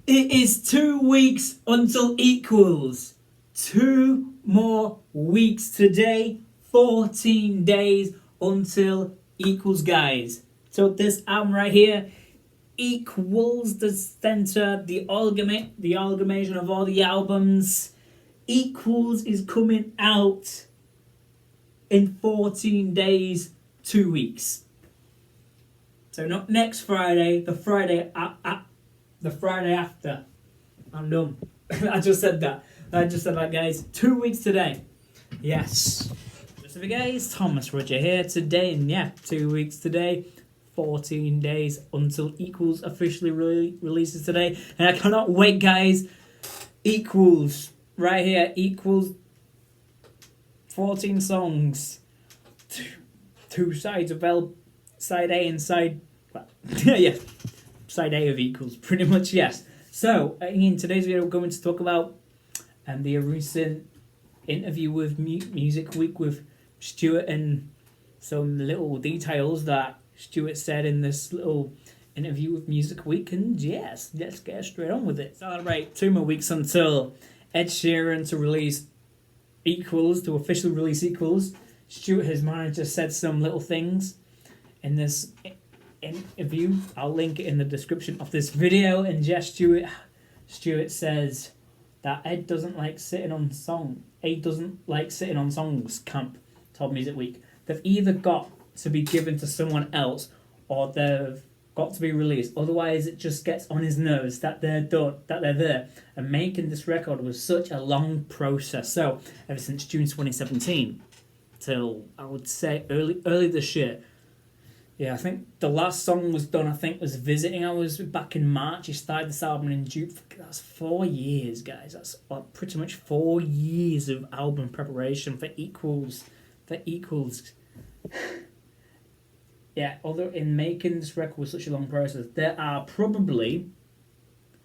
It is 2 weeks until equals. 2 more weeks today. 14 days until equals, guys. So this album right here equals the center, the amalgamation of all the albums. Equals is coming out in 14 days, 2 weeks. So not next Friday, the Friday after. I'm done. I just said that, guys. 2 weeks today. Yes. So guys, Thomas Roger here today, and yeah, 2 weeks today. 14 days until Equals officially releases today. And I cannot wait, guys. Equals. Right here. Equals. 14 songs. Two sides of side A and side... yeah. Side A of Equals. Pretty much, yes. So, in today's video, we're going to talk about the recent interview with Music Week with Stuart and some little details that Stuart said in this little interview with Music Week, and yes, let's get straight on with it. Celebrate 2 more weeks until Ed Sheeran to release Equals, to officially release Equals. Stuart, his manager, said some little things in this interview. I'll link it in the description of this video. And yes, Stuart says that Ed doesn't like sitting on songs. Camp told Music Week. They've either got to be given to someone else or they've got to be released. Otherwise, it just gets on his nerves that they're there. And making this record was such a long process. So ever since June 2017 till I would say early this year. Yeah, I think the last song was done, was Visiting. I was back in March. He started this album in June. That's 4 years, guys. That's pretty much 4 years of album preparation for Equals. Yeah, although in making this record was such a long process, there are probably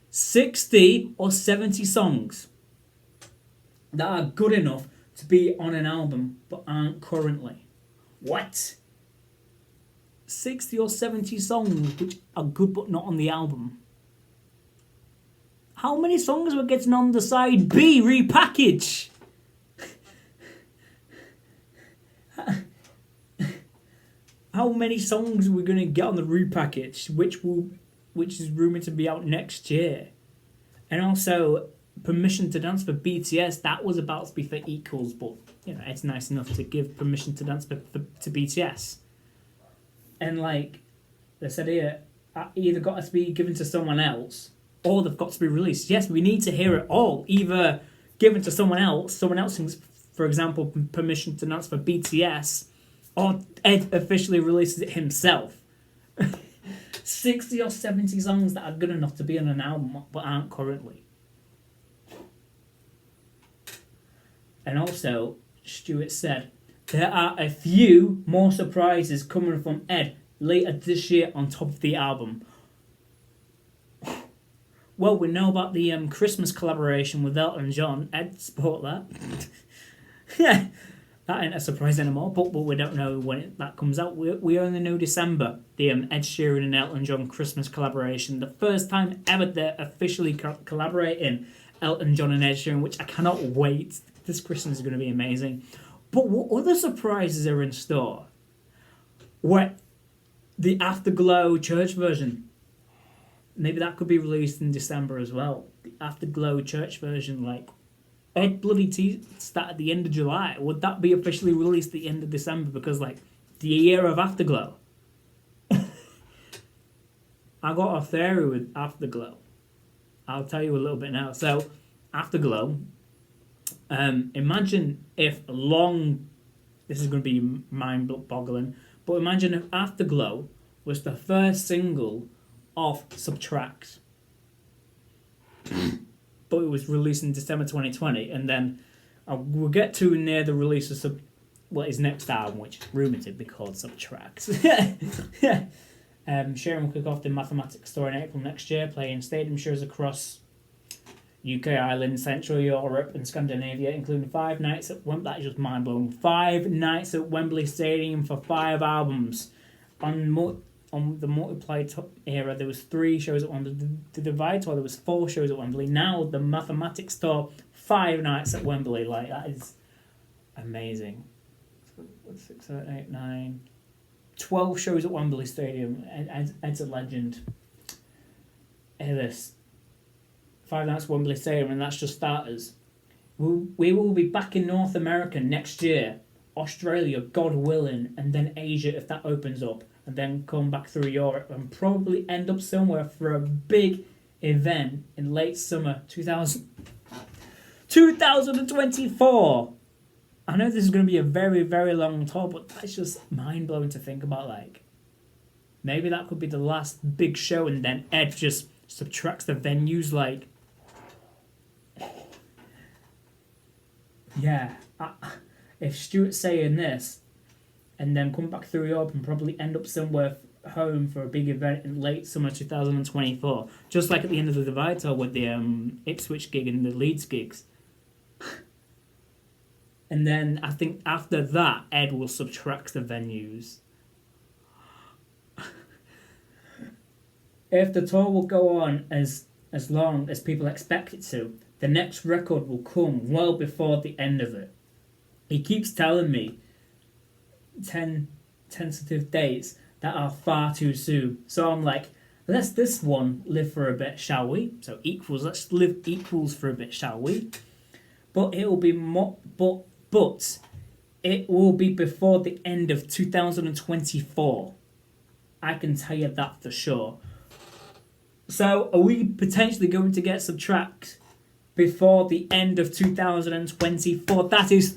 60 or 70 songs that are good enough to be on an album but aren't currently. What? 60 or 70 songs which are good but not on the album. How many songs were getting on the side B repackage? How many songs are we going to get on the repackage, which is rumoured to be out next year? And also, Permission to Dance for BTS, that was about to be for Equals, but you know, it's nice enough to give Permission to Dance to BTS. And like they said here, either got to be given to someone else, or they've got to be released. Yes, we need to hear it all. Either given to someone else sings, for example, Permission to Dance for BTS, or Ed officially releases it himself. 60 or 70 songs that are good enough to be on an album but aren't currently. And also, Stuart said, there are a few more surprises coming from Ed later this year on top of the album. Well, we know about the Christmas collaboration with Elton John. Ed support that. Yeah. That ain't a surprise anymore, but we don't know when that comes out. We only know December, the Ed Sheeran and Elton John Christmas collaboration. The first time ever they're officially collaborating, Elton John and Ed Sheeran, which I cannot wait. This Christmas is going to be amazing. But what other surprises are in store? What? The Afterglow church version. Maybe that could be released in December as well. The Afterglow church version, like... Ed bloody teased that at the end of July. Would that be officially released at the end of December? Because, like, the year of Afterglow. I got a theory with Afterglow. I'll tell you a little bit now. So, Afterglow. Imagine if this is going to be mind-boggling, but imagine if Afterglow was the first single of Subtract. But it was released in December 2020, and then we'll get to near the release of his next album, which is rumoured to be called Subtract. Sheeran will kick off the Mathematics Tour in April next year, playing stadium shows across UK, Ireland, Central Europe and Scandinavia, including 5 nights at Wembley. That is just mind-blowing. 5 nights at Wembley Stadium for 5 albums. on the era, there was 3 shows at Wembley. The Divide tour, there was 4 shows at Wembley. Now the Mathematics tour, 5 nights at Wembley. Like, that is amazing. 6, 7, 8, 9, 12 shows at Wembley Stadium. Ed's a legend. Hear this. 5 nights at Wembley Stadium, and that's just starters. We will be back in North America next year. Australia, God willing, and then Asia if that opens up, and then come back through Europe and probably end up somewhere for a big event in late summer 2024. I know this is going to be a very, very long tour, but that's just mind-blowing to think about. Like, maybe that could be the last big show, and then Ed just subtracts the venues. Like, yeah, if Stuart's saying this, and then come back through Europe and probably end up somewhere home for a big event in late summer 2024, just like at the end of the Divide tour with the Ipswich gig and the Leeds gigs. And then I think after that, Ed will subtract the venues. If the tour will go on as long as people expect it to, the next record will come well before the end of it. He keeps telling me 10 tentative dates that are far too soon. So I'm like, let's this one live for a bit, shall we? So equals, let's live equals for a bit, shall we? But it will be but it will be before the end of 2024. I can tell you that for sure. So are we potentially going to get some tracks before the end of 2024? That fits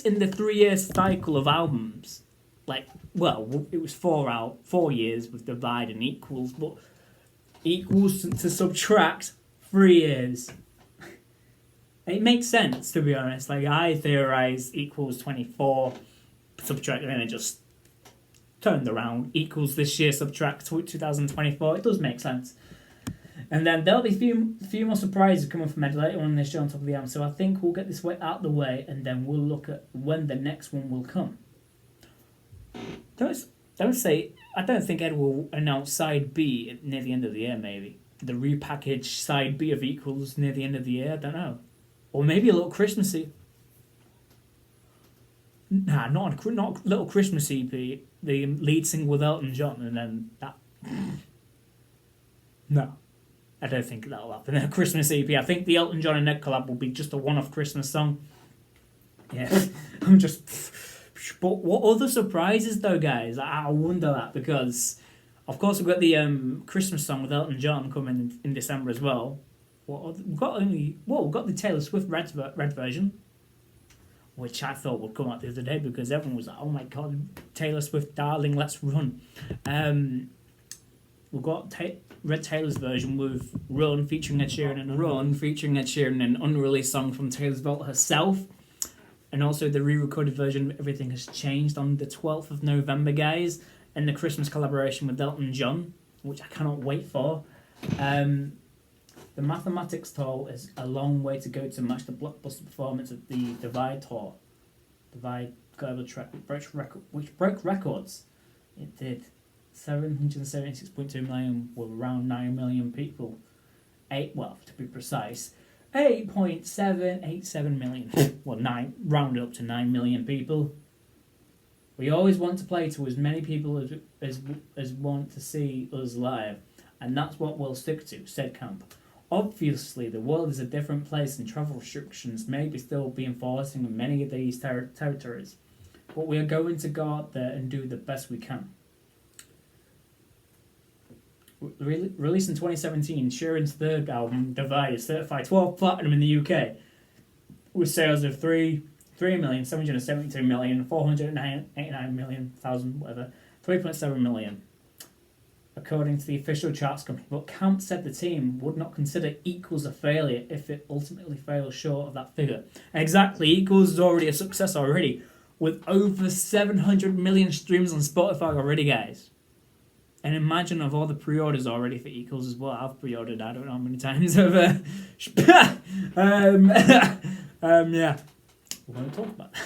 in the 3-year cycle of albums. Like, well, it was 4 years with Divide and Equals, but Equals to subtract 3 years. It makes sense, to be honest. Like, I theorise Equals 24, subtract, and then it just turned around. Equals this year, subtract 2024. It does make sense. And then there'll be a few more surprises coming from Ed later on in this show on top of the album. So I think we'll get this out of the way, and then we'll look at when the next one will come. Don't say, I don't think Ed will announce side B near the end of the year, maybe. The repackaged side B of Equals near the end of the year, I don't know. Or maybe a little Christmassy. Nah, not a little Christmas EP. The lead single with Elton John, and then that. No, I don't think that'll happen. A Christmas EP. I think the Elton John and Ed collab will be just a one-off Christmas song. Yeah, I'm just. But what other surprises though, guys? I wonder that, because, of course, we've got the Christmas song with Elton John coming in December as well. We've got the Taylor Swift red version, which I thought would come out the other day because everyone was like, "Oh my God, Taylor Swift, darling, let's run." We've got Red Taylor's version with Run featuring Ed Sheeran and an unreleased song from Taylor's Vault herself, and also the re-recorded version Everything Has Changed on the 12th of November, guys, and the Christmas collaboration with Elton John, which I cannot wait for. The Mathematics tour is a long way to go to match the blockbuster performance of the Divide tour. Divide global track which broke records. It did. 776.2 million with around 9 million people. To be precise, 8.787 million. Well, rounded up to 9 million people. We always want to play to as many people as want to see us live, and that's what we'll stick to, said Camp. Obviously, the world is a different place and travel restrictions may be still be enforcing in many of these territories, but we are going to go out there and do the best we can. Released in 2017, Sheeran's third album, Divide, is certified 12 platinum in the UK, with sales of 3,772,489,000, whatever, 3.7 million, according to the official charts company. But Camp said the team would not consider Equals a failure if it ultimately fails short of that figure. Exactly, Equals is already a success already, with over 700 million streams on Spotify already, guys. And imagine of all the pre-orders already for Equals as well. I've pre-ordered, I don't know how many times over. Yeah. We're going to talk about that.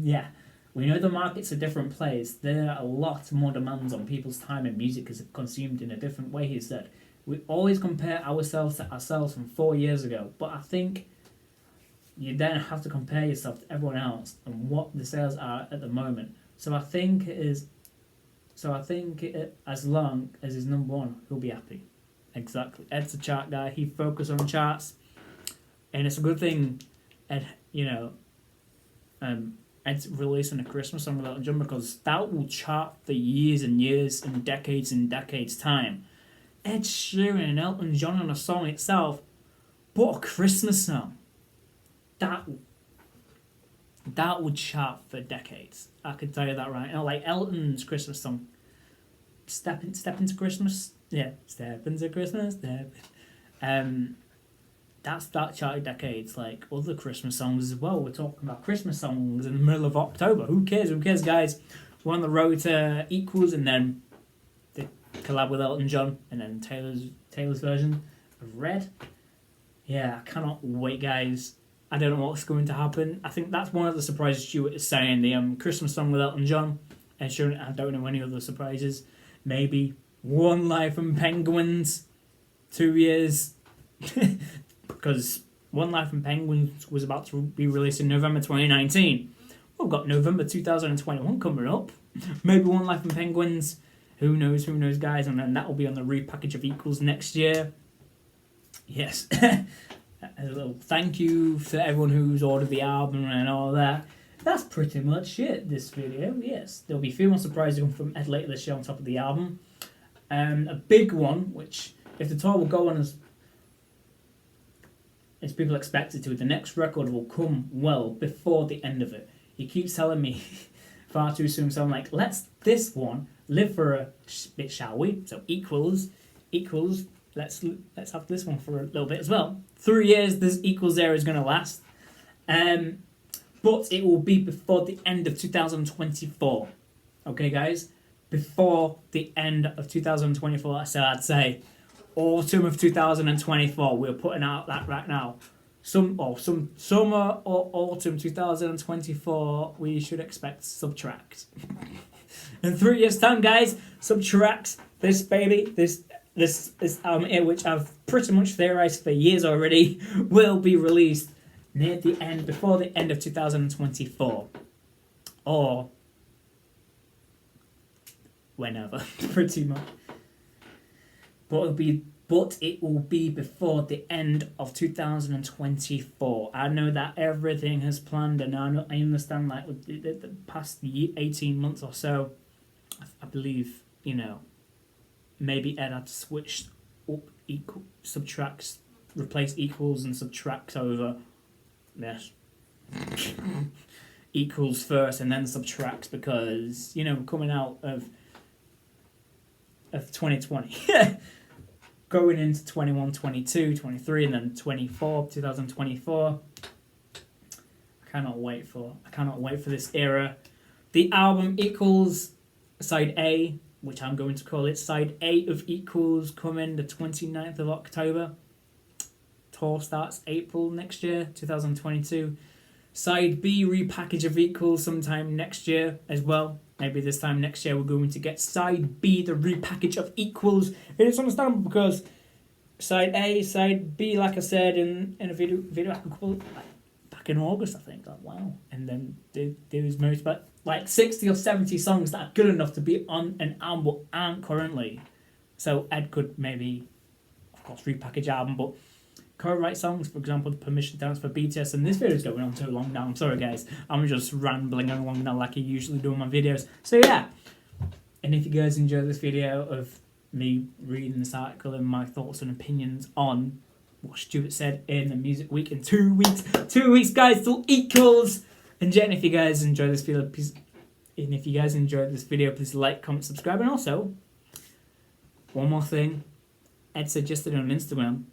Yeah. We know the market's a different place. There are a lot more demands on people's time, and music is consumed in a different way, he said. We always compare ourselves to ourselves from 4 years ago, but I think you then have to compare yourself to everyone else and what the sales are at the moment. So I think as long as he's number one, he'll be happy. Exactly. Ed's a chart guy. He focuses on charts, and it's a good thing. Ed, Ed's releasing a Christmas song with Elton John, because that will chart for years and years and decades time. Ed Sheeran and Elton John on a song itself, but a Christmas song. That would chart for decades. I can tell you that right now. Like Elton's Christmas song, Step into Christmas. Yeah, Step into Christmas. That charted decades. Like other Christmas songs as well. We're talking about Christmas songs in the middle of October. Who cares? Who cares, guys? We're on the road to Equals, and then the collab with Elton John, and then Taylor's version of Red. Yeah, I cannot wait, guys. I don't know what's going to happen. I think that's one of the surprises Stuart is saying. The Christmas song with Elton John. And sure, I don't know any other surprises. Maybe One Life and Penguins. 2 years. Because One Life and Penguins was about to be released in November 2019. We've got November 2021 coming up. Maybe One Life and Penguins. Who knows, guys. And then that will be on the repackage of Equals next year. Yes. A little thank you for everyone who's ordered the album and all that. That's pretty much it, this video. Yes, there'll be a few more surprises coming from Ed later this year on top of the album. A big one, which if the tour will go on as people expect it to, the next record will come well before the end of it. He keeps telling me far too soon, so I'm like, let's this one live for a bit, shall we? So Equals. Let's have this one for a little bit as well. 3 years this Equals era is going to last. But it will be before the end of 2024. Okay, guys? Before the end of 2024. So I'd say autumn of 2024. We're putting out that right now. Some summer or autumn 2024, we should expect Subtract. In 3 years' time, guys, Subtract, this baby, this album here, which I've pretty much theorized for years already, will be released before the end of 2024, or whenever, pretty much. But it will be before the end of 2024. I know that everything has planned, and I understand, like with the past 18 months or so, I believe, maybe Ed had switched up subtracts, replace Equals and Subtracts over. Yes. Equals first and then Subtracts, because, coming out of 2020. Going into 21, 22, 23, and then 2024. I cannot wait for this era. The album Equals, Side A, which I'm going to call it Side A of Equals, coming the 29th of October. Tour starts April next year, 2022. Side B, repackage of Equals, sometime next year as well. Maybe this time next year we're going to get Side B, the repackage of Equals. It is understandable because Side A, Side B, like I said in a video I could call it back in August, I think. Like, wow. And then there was most, but like 60 or 70 songs that are good enough to be on an album but aren't currently. So Ed could maybe, of course, repackage album, but co-write songs, for example, the Permission Dance for BTS, and this video's going on too long now. I'm sorry, guys. I'm just rambling along now like I usually do in my videos. So yeah, and if you guys enjoy this video of me reading this article and my thoughts and opinions on what Stuart said in the Music Week in 2 weeks. 2 weeks, guys, till Equals. And Jen, if you guys enjoy this video, please, please like, comment, subscribe, and also one more thing. Ed suggested on Instagram.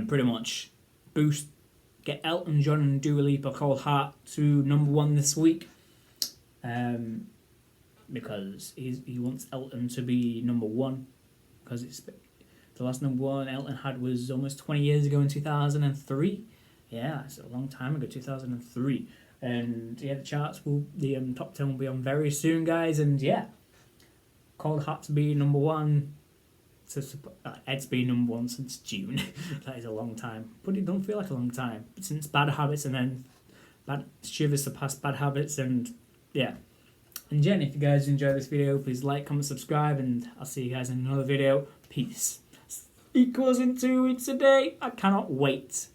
Pretty much get Elton John and Dua Lipa Cold Heart to #1 this week, because he wants Elton to be #1, because it's the last #1 Elton had was almost 20 years ago in 2003. Yeah, it's a long time ago, 2003. And yeah, the charts will, the top 10 will be on very soon, guys. And yeah, Cold Heart to be number one. Ed's been number one since June. That is a long time, but it don't feel like a long time since Bad Habits, and then Shivers surpassed Bad Habits, and yeah. And Jen, if you guys enjoy this video, please like, comment, subscribe, and I'll see you guys in another video. Peace. Equals in 2 weeks a day. I cannot wait.